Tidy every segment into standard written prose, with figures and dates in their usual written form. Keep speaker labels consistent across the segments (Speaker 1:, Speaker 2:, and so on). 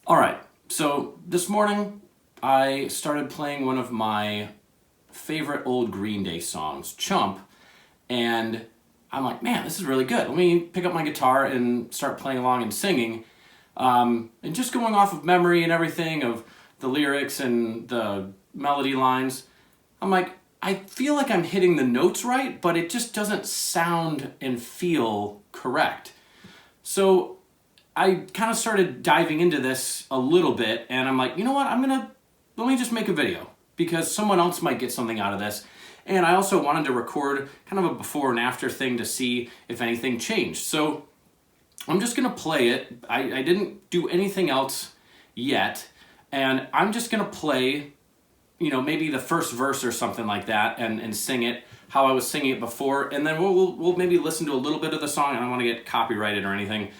Speaker 1: All right, so this morning I started playing one of my favorite old Green Day songs, Chump, and I'm like, man, this is really good. Let me pick up my guitar and start playing along and singing. And just going off of memory and everything of the lyrics and the melody lines, I'm like, I feel like I'm hitting the notes right, but it just doesn't sound and feel correct. So I kind of started diving into this a little bit, and I'm like, you know what, let me just make a video, because someone else might get something out of this. And I also wanted to record kind of a before and after thing to see if anything changed. So I'm just gonna play it. I didn't do anything else yet, and I'm just gonna play, maybe the first verse or something like that, and sing it how I was singing it before, and then we'll maybe listen to a little bit of the song. I don't want to get copyrighted or anything.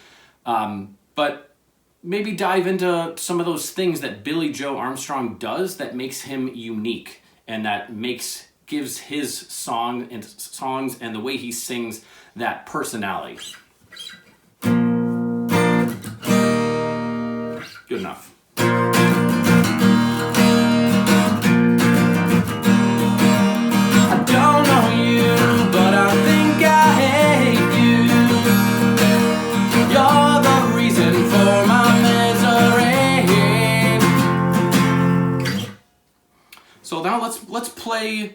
Speaker 1: But maybe dive into some of those things that Billie Joe Armstrong does that makes him unique, and that gives his songs and the way he sings that personality. Good enough. I don't know you, but I think I hate you. You're the reason for my misery. So now let's play.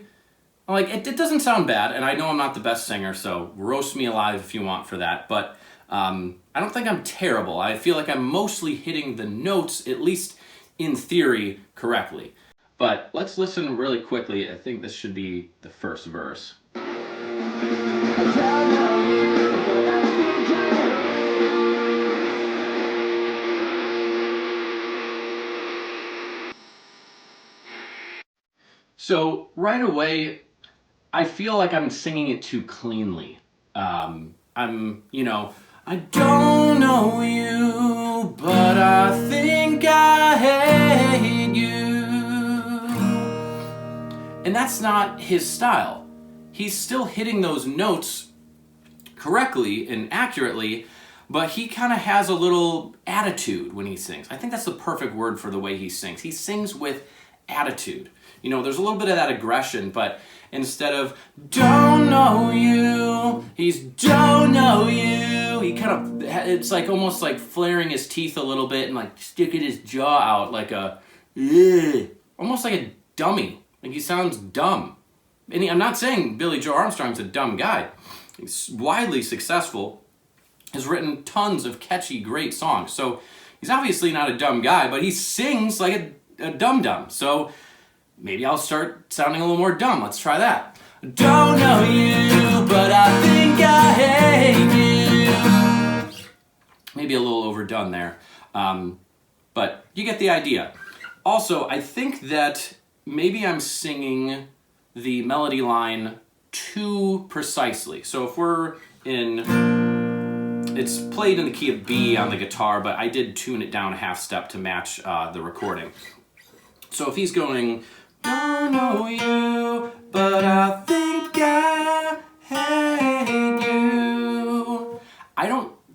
Speaker 1: Like, it doesn't sound bad, and I know I'm not the best singer, so roast me alive if you want for that, but I don't think I'm terrible. I feel like I'm mostly hitting the notes, at least in theory, correctly. But let's listen really quickly. I think this should be the first verse. So right away, I feel like I'm singing it too cleanly. I don't know you, but I think I hate you. And that's not his style. He's still hitting those notes correctly and accurately, but he kind of has a little attitude when he sings. I think that's the perfect word for the way he sings. He sings with attitude. There's a little bit of that aggression, but instead of don't know you, he's don't know you. He kind of, it's like almost like flaring his teeth a little bit and like sticking his jaw out like almost like a dummy. Like he sounds dumb. And I'm not saying Billie Joe Armstrong's a dumb guy. He's widely successful, has written tons of catchy, great songs. So he's obviously not a dumb guy, but he sings like a dum-dum. So maybe I'll start sounding a little more dumb. Let's try that. Don't know you, but I think I hate you. Maybe a little overdone there. But you get the idea. Also, I think that maybe I'm singing the melody line too precisely. So if we're it's played in the key of B on the guitar, but I did tune it down a half step to match the recording. So if he's going, don't know you, but I think I hate you.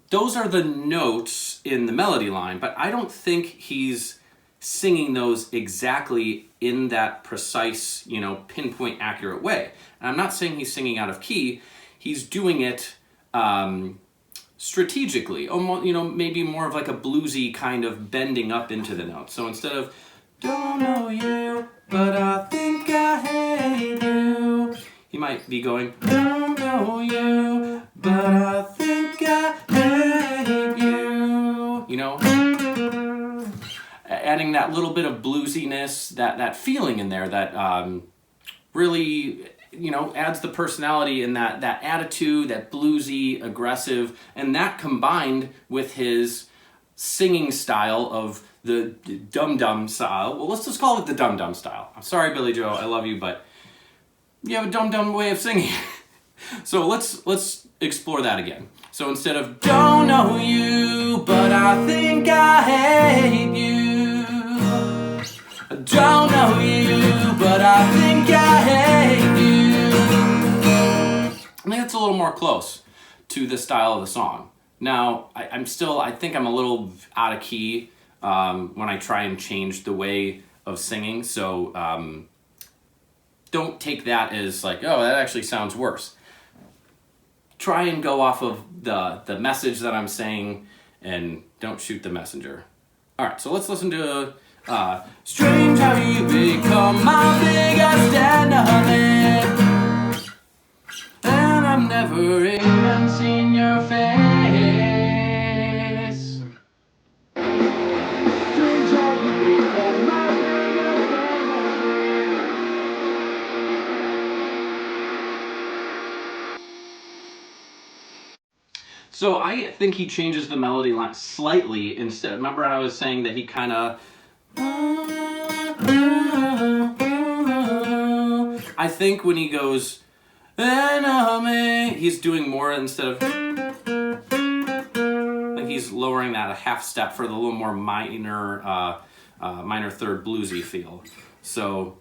Speaker 1: Those are the notes in the melody line, but I don't think he's singing those exactly in that precise, pinpoint accurate way. And I'm not saying he's singing out of key. He's doing it strategically, almost, maybe more of like a bluesy kind of bending up into the notes. So instead of don't know you, but I think I hate you, he might be going, don't know you, but I think I hate you. Adding that little bit of bluesiness, that feeling in there that really, adds the personality and that attitude, that bluesy, aggressive, and that combined with his singing style of the dum-dum style. Well, let's just call it the dum-dum style. I'm sorry, Billie Joe, I love you, but you have a dum-dum way of singing. So let's explore that again. So instead of don't know you, but I think I hate you. Don't know you, but I think I hate you. I think that's a little more close to the style of the song. Now, I think I'm a little out of key when I try and change the way of singing. So don't take that as like, oh, that actually sounds worse. Try and go off of the message that I'm saying and don't shoot the messenger. All right, so let's listen to Strange How You Become My Biggest Enemy, and I've never even seen your face. Strange how you become my biggest enemy. So I think he changes the melody line slightly instead. Remember I was saying that he kind of... I think when he goes, enemy, he's doing more instead of... Like he's lowering that a half step for the little more minor, minor third bluesy feel. So,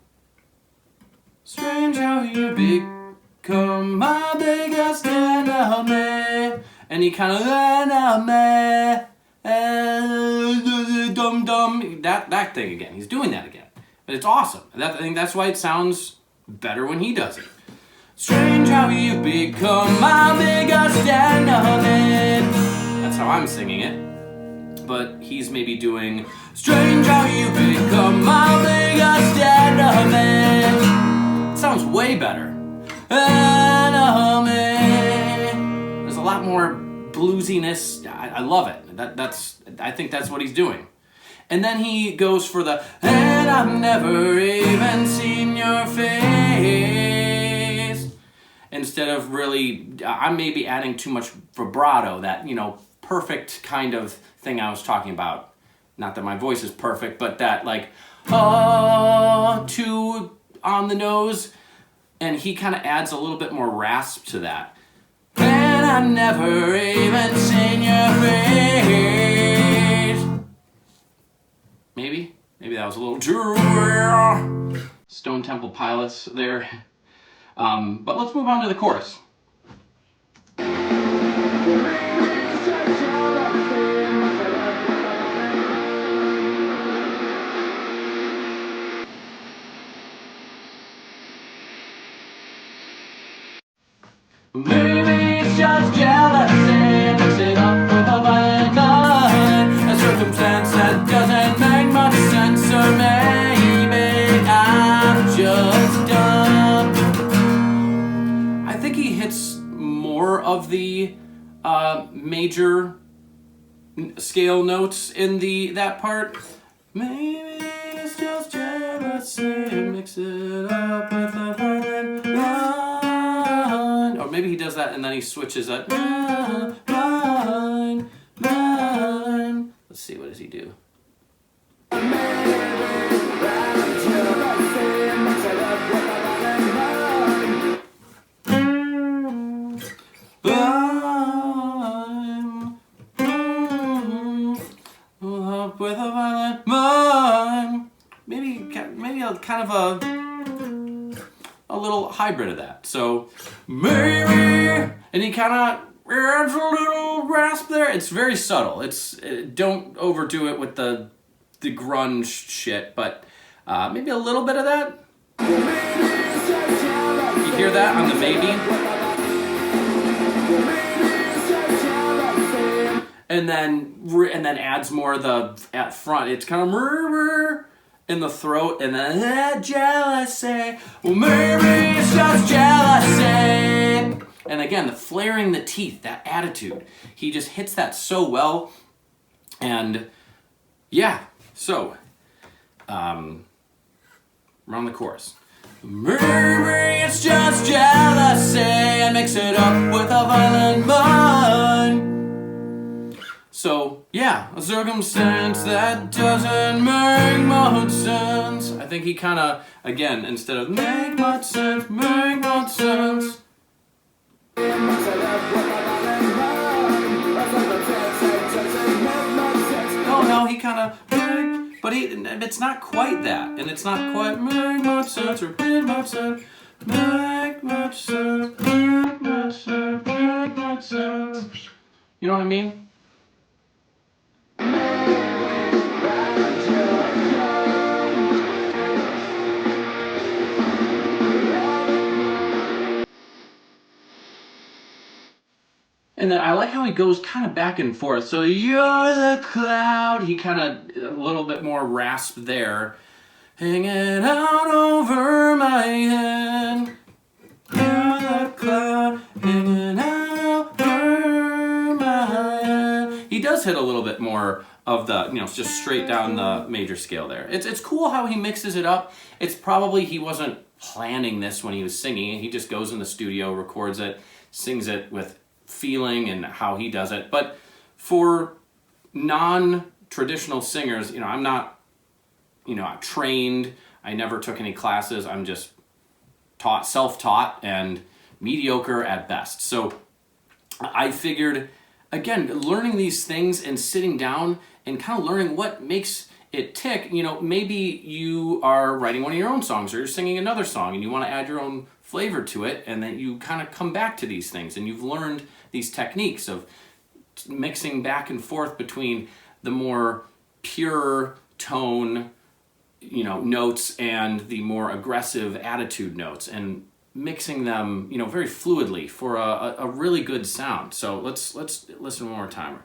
Speaker 1: strange how you become my biggest enemy. And he kind of dum that thing again. He's doing that again, but it's awesome. I think that's why it sounds better when he does it. Strange how you become my biggest enemy. That's how I'm singing it, but he's maybe doing strange how you become my biggest enemy. It sounds way better. Enemy. There's a lot more bluesiness. I love it. I think that's what he's doing. And then he goes for the, and I've never even seen your face. Instead of really, I'm maybe adding too much vibrato, that, perfect kind of thing I was talking about. Not that my voice is perfect, but that like, too on the nose. And he kind of adds a little bit more rasp to that. And I've never even seen your face. Maybe that was a little too Stone Temple Pilots there. But let's move on to the chorus. Maybe it's just jealousy, mix it up with a violent mind, a circumstance that doesn't make much sense, or maybe I'm just dumb. I think he hits more of the major scale notes in that part. Maybe it's just jealousy, mix it up with a violent mind. Or maybe he does that and then he switches that. Mine. Let's see, what does he do? With a violent mind. Maybe a kind of a little hybrid of that. So maybe, and he kind of adds a little rasp there. It's very subtle. Don't overdo it with the grunge shit, but maybe a little bit of that. You hear that on the maybe? And then adds more of the at front. It's kind of in the throat, and then jealousy. Well, maybe it's just jealousy. And again, the flaring the teeth, that attitude. He just hits that so well. And yeah, so we're on the chorus. Maybe it's just jealousy, and mix it up with a violent mind. So, yeah, a circumstance that doesn't make much sense. I think he kind of, again, instead of make much sense, make much sense. No, he kind of, but it's not quite that. And it's not quite make much sense or make much sense. Make much sense, make much sense, make much sense. You know what I mean? And then I like how he goes kind of back and forth. So you're the cloud. He kind of a little bit more rasp there. Hanging out over my head. You're the cloud hanging out over my head. He does hit a little bit more of the, just straight down the major scale there. It's cool how he mixes it up. It's probably he wasn't planning this when he was singing. He just goes in the studio, records it, sings it with feeling and how he does it. But for non-traditional singers, I'm not, trained. I never took any classes. I'm just self-taught and mediocre at best. So I figured, again, learning these things and sitting down and kind of learning what makes it tick, maybe you are writing one of your own songs or you're singing another song and you want to add your own flavor to it, and then you kind of come back to these things and you've learned these techniques of mixing back and forth between the more pure tone, notes and the more aggressive attitude notes, and mixing them, very fluidly for a really good sound. So let's listen one more time.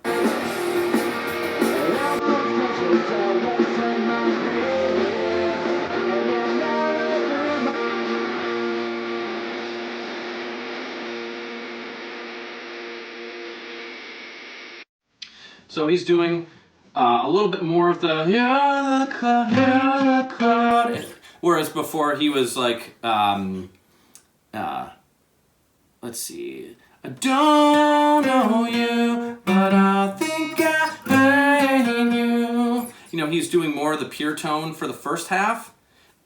Speaker 1: So he's doing a little bit more of the "You're the cloud, you're the cloud," whereas before he was like, let's see, I don't know you, but I think I hate you. He's doing more of the pure tone for the first half,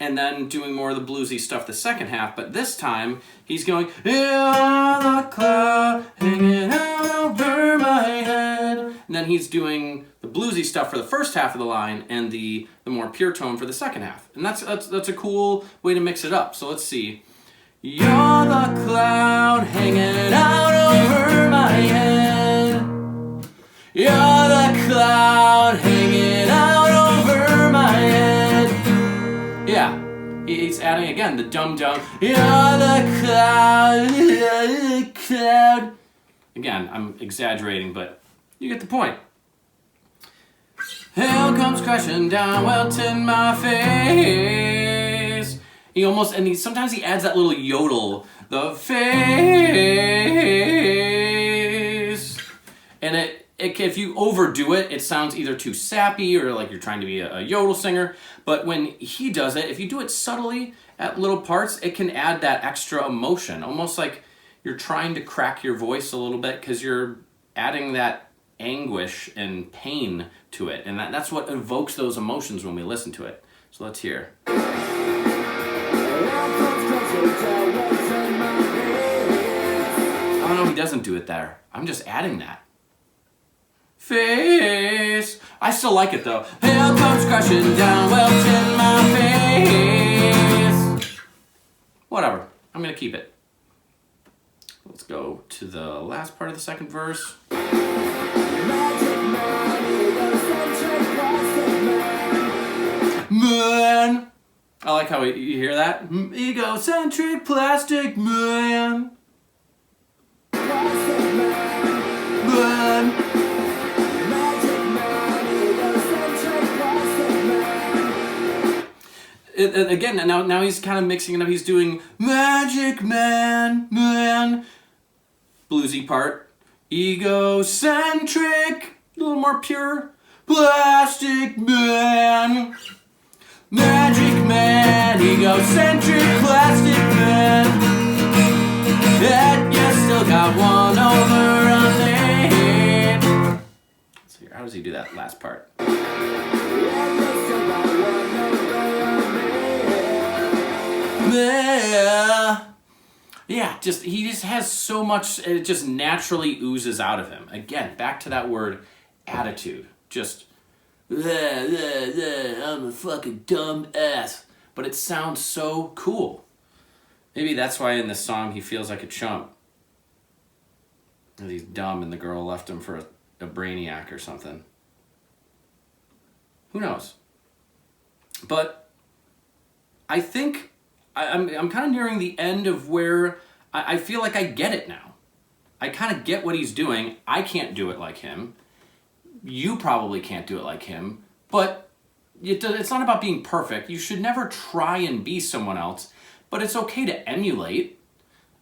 Speaker 1: and then doing more of the bluesy stuff the second half. But this time he's going, "You're the cloud hanging out over my head," and then he's doing the bluesy stuff for the first half of the line and the more pure tone for the second half. And that's a cool way to mix it up. So let's see. You're the cloud hanging out over my head. You're the cloud hanging out over my head. Yeah, he's adding again the dum-dum. You're the cloud. Again, I'm exaggerating, but you get the point. Hell comes crashing down, welt in my face. Sometimes he adds that little yodel, the face. And if you overdo it, it sounds either too sappy or like you're trying to be a yodel singer. But when he does it, if you do it subtly at little parts, it can add that extra emotion. Almost like you're trying to crack your voice a little bit because you're adding that anguish and pain to it. And that's what evokes those emotions when we listen to it. So let's hear. Oh no, he doesn't do it there. I'm just adding that. Face. I still like it though. Hell comes crashing down, welt in my face. Whatever. I'm gonna keep it. Let's go to the last part of the second verse. Man. I like how you hear that. Egocentric plastic man. Man. Again, now he's kind of mixing it up. He's doing magic man, bluesy part. Egocentric, a little more pure. Plastic man. Magic man, egocentric plastic man. Yet you still got one over on me. Let's see, how does he do that last part? Yeah, he just has so much, it just naturally oozes out of him. Again, back to that word, attitude. Just, I'm a fucking dumb ass. But it sounds so cool. Maybe that's why in this song he feels like a chump. Because he's dumb and the girl left him for a brainiac or something. Who knows? But I think I'm kind of nearing the end of where I feel like I get it now. I kind of get what he's doing. I can't do it like him. You probably can't do it like him, but it's not about being perfect. You should never try and be someone else, but it's okay to emulate.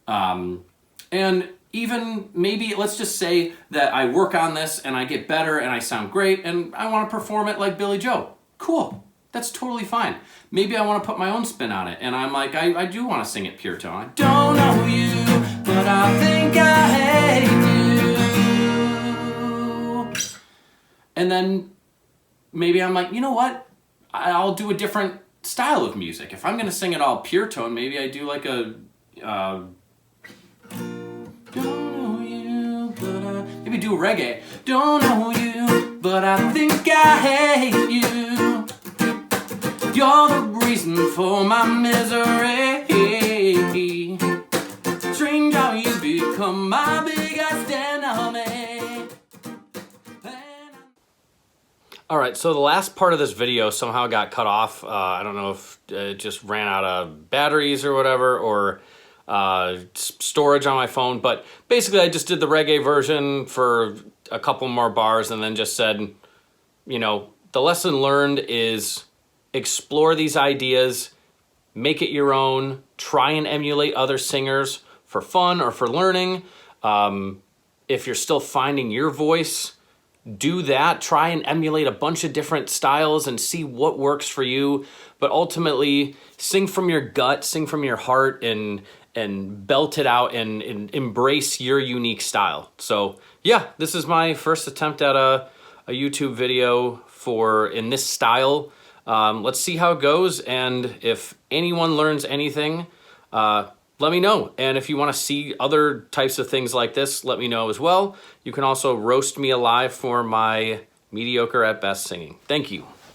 Speaker 1: And even maybe, let's just say that I work on this and I get better and I sound great and I want to perform it like Billie Joe. Cool. That's totally fine. Maybe I want to put my own spin on it and I'm like, I do want to sing it pure tone. I don't know you, but I think I hate you. And then maybe I'm like, you know what? I'll do a different style of music. If I'm going to sing it all pure tone, maybe I do like a... don't know you, but maybe do reggae. Don't know you, but I think I hate you. You're the reason for my misery. Strange how you become my biggest enemy. Alright, so the last part of this video somehow got cut off. I don't know if it just ran out of batteries or whatever, or storage on my phone, but basically I just did the reggae version for a couple more bars and then just said, you know, the lesson learned is explore these ideas, make it your own, try and emulate other singers for fun or for learning. If you're still finding your voice, do that. Try and emulate a bunch of different styles and see what works for you, but ultimately sing from your gut, sing from your heart, and belt it out and embrace your unique style. So yeah, this is my first attempt at a YouTube video in this style. Let's see how it goes, and if anyone learns anything, let me know. And if you want to see other types of things like this, let me know as well. You can also roast me alive for my mediocre at best singing. Thank you.